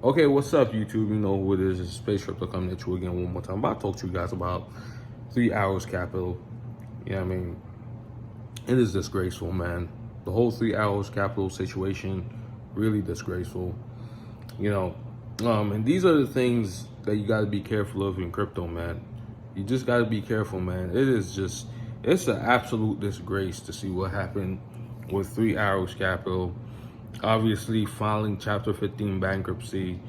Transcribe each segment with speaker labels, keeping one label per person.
Speaker 1: Okay, what's up, YouTube? You know who it is. It's Space Crypto coming at you again one more time. I'm about to talk to you guys about 3 Hours Capital. Yeah, I mean, it is disgraceful, man. The whole 3 Hours Capital situation, really disgraceful. And these are the things that you got to be careful of in crypto, man. You just got to be careful, man. It's an absolute disgrace to see what happened with 3 Hours Capital. Obviously filing Chapter 15 bankruptcy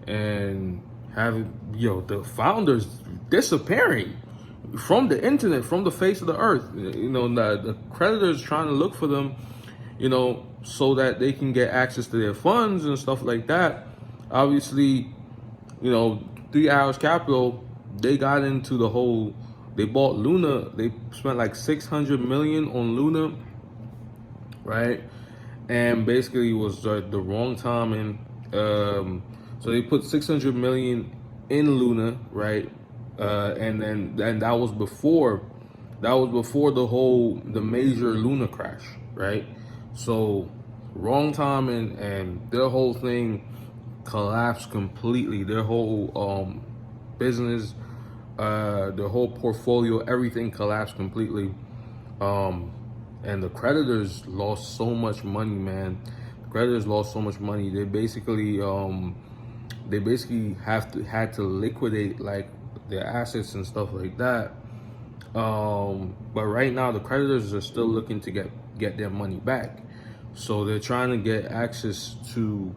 Speaker 1: and having, the founders disappearing from the internet, from the face of the earth. The creditors trying to look for them, so that they can get access to their funds and stuff like that. Obviously, 3 Hours Capital, they got into they bought Luna. They spent like $600 million on Luna, right? And basically it was the wrong timing. So they put $600 million in Luna, right? And that was before the major Luna crash, right? So wrong timing, and their whole thing collapsed completely. Their whole business, their whole portfolio, everything collapsed completely. And the creditors lost so much money, man. The creditors lost so much money. They basically had to liquidate like their assets and stuff like that. But right now the creditors are still looking to get their money back. So they're trying to get access to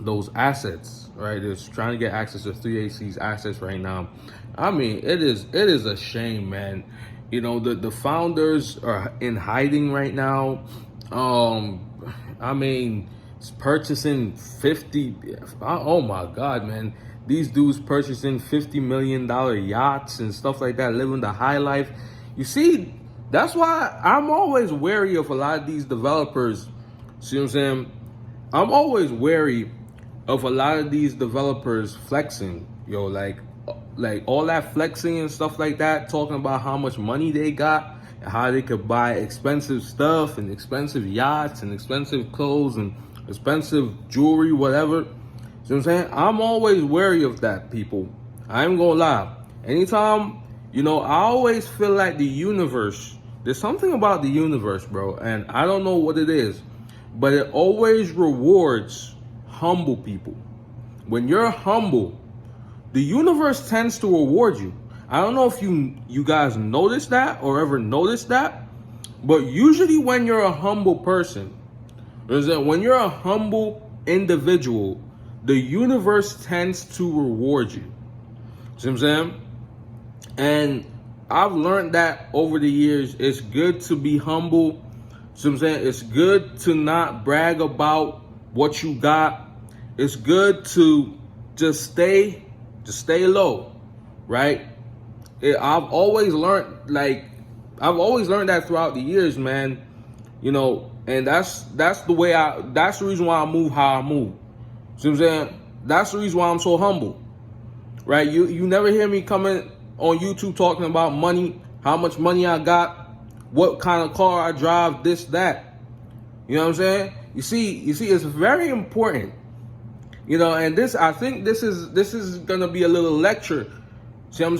Speaker 1: those assets, right? They're trying to get access to 3AC's assets right now. I mean, it is a shame, man. The founders are in hiding right now. I mean, it's purchasing 50. Oh my God, man. These dudes purchasing $50 million yachts and stuff like that, living the high life. You see, that's why I'm always wary of a lot of these developers. See what I'm saying? I'm always wary of a lot of these developers flexing, like all that flexing and stuff like that, talking about how much money they got and how they could buy expensive stuff and expensive yachts and expensive clothes and expensive jewelry, whatever. See what I'm saying? I'm always wary of that, people. I ain't gonna lie. Anytime, I always feel like the universe, there's something about the universe, bro, and I don't know what it is, but it always rewards humble people. When you're humble, the universe tends to reward you. I don't know if you guys notice that or ever noticed that, but usually when you're a humble person, when you're a humble individual, the universe tends to reward you. See what I'm saying? And I've learned that over the years. It's good to be humble. See what I'm saying? It's good to not brag about what you got. It's good to just stay low, right? I've always learned that throughout the years, man. And that's the reason why I move how I move. See what I'm saying? That's the reason why I'm so humble, right? You never hear me coming on YouTube talking about money, how much money I got, what kind of car I drive, this, that. You know what I'm saying? You see, it's very important. And I think this is gonna be a little lecture. See, I'm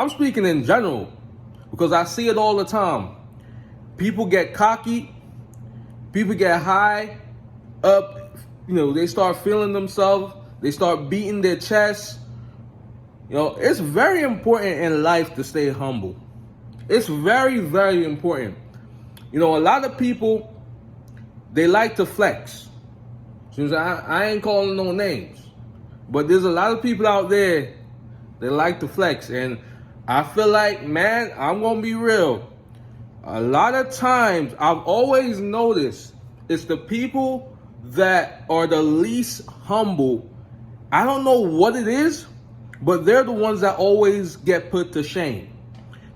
Speaker 1: speaking in general because I see it all the time. People get cocky, people get high up, they start feeling themselves, they start beating their chest. It's very important in life to stay humble. It's very, very important. A lot of people, they like to flex. I ain't calling no names, but there's a lot of people out there that like to flex, and I feel like, man, I'm gonna be real. A lot of times, I've always noticed it's the people that are the least humble. I don't know what it is, but they're the ones that always get put to shame.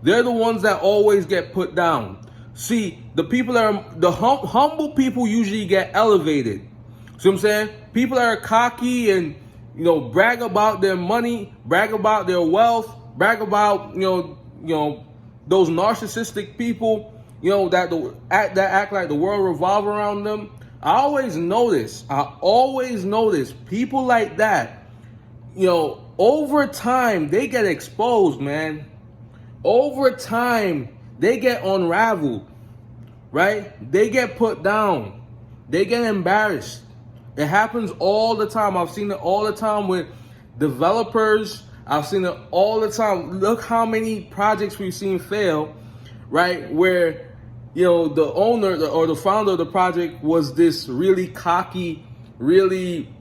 Speaker 1: They're the ones that always get put down. See, the people that are the humble people usually get elevated. See what I'm saying? People that are cocky and, brag about their money, brag about their wealth, brag about, those narcissistic people, that act like the world revolves around them. I always notice people like that, over time, they get exposed, man. Over time, they get unraveled, right? They get put down. They get embarrassed. It happens all the time. I've seen it all the time with developers. I've seen it all the time. Look how many projects we've seen fail, right? Where, the owner or the founder of the project was this really cocky, really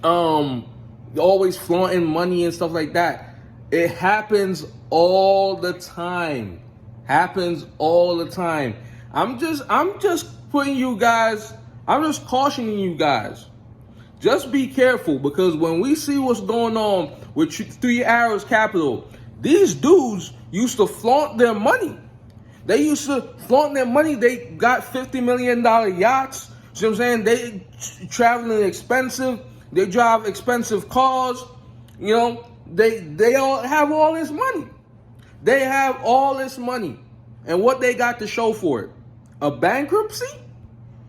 Speaker 1: always flaunting money and stuff like that. It happens all the time. Happens all the time. I'm just putting you guys, I'm just cautioning you guys. Just be careful, because when we see what's going on with 3 Arrows Capital, these dudes used to flaunt their money. They used to flaunt their money. They got $50 million yachts. See what I'm saying? They traveling expensive. They drive expensive cars. They all have all this money. They have all this money. And what they got to show for it? A bankruptcy?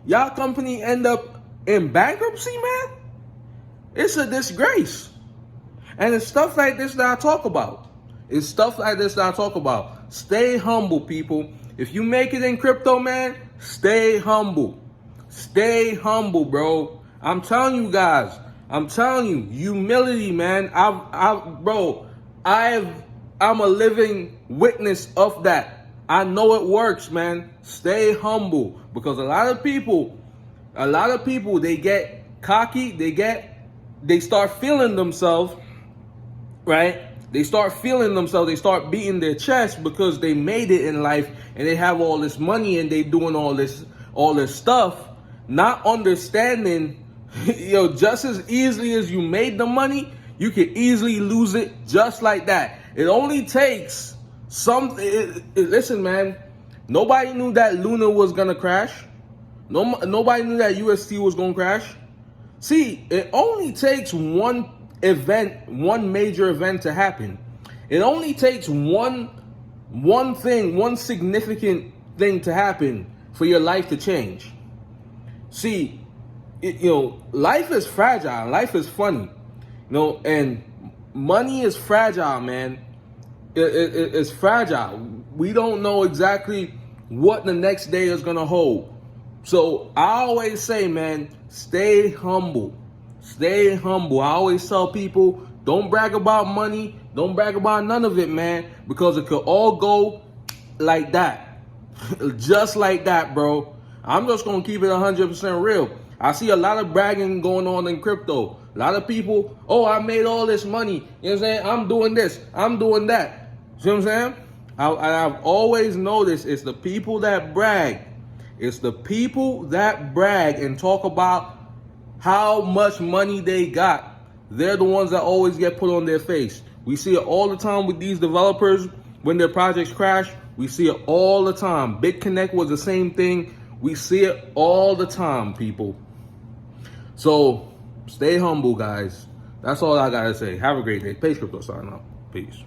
Speaker 1: Y'all company end up in bankruptcy, man? It's a disgrace. And it's stuff like this that I talk about. Stay humble, people. If you make it in crypto, man, stay humble. Stay humble, bro. I'm telling you guys. Humility, man. I'm a living witness of that. I know it works, man. Stay humble, because a lot of people, they get cocky. They start feeling themselves, right? They start beating their chest because they made it in life and they have all this money and they doing all this stuff, not understanding, just as easily as you made the money, you can easily lose it just like that. It only takes something. Listen, man, nobody knew that Luna was gonna crash. Nobody knew that UST was gonna crash. See, it only takes one major event to happen. It only takes one significant thing to happen for your life to change. See, life is fragile. Life is funny, and money is fragile, man. It's fragile. We don't know exactly what the next day is gonna hold. So I always say, man, stay humble. Stay humble. I always tell people, don't brag about money. Don't brag about none of it, man, because it could all go like that. Just like that, bro. I'm just going to keep it 100% real. I see a lot of bragging going on in crypto. A lot of people, I made all this money. You know what I'm saying? I'm doing this. I'm doing that. See what I'm saying? I've always noticed it's the people that brag. It's the people that brag and talk about how much money they got. They're the ones that always get put on their face. We see it all the time with these developers when their projects crash. We see it all the time. BitConnect was the same thing. We see it all the time, people. So stay humble, guys. That's all I gotta say. Have a great day. Pace Crypto signing out. Peace.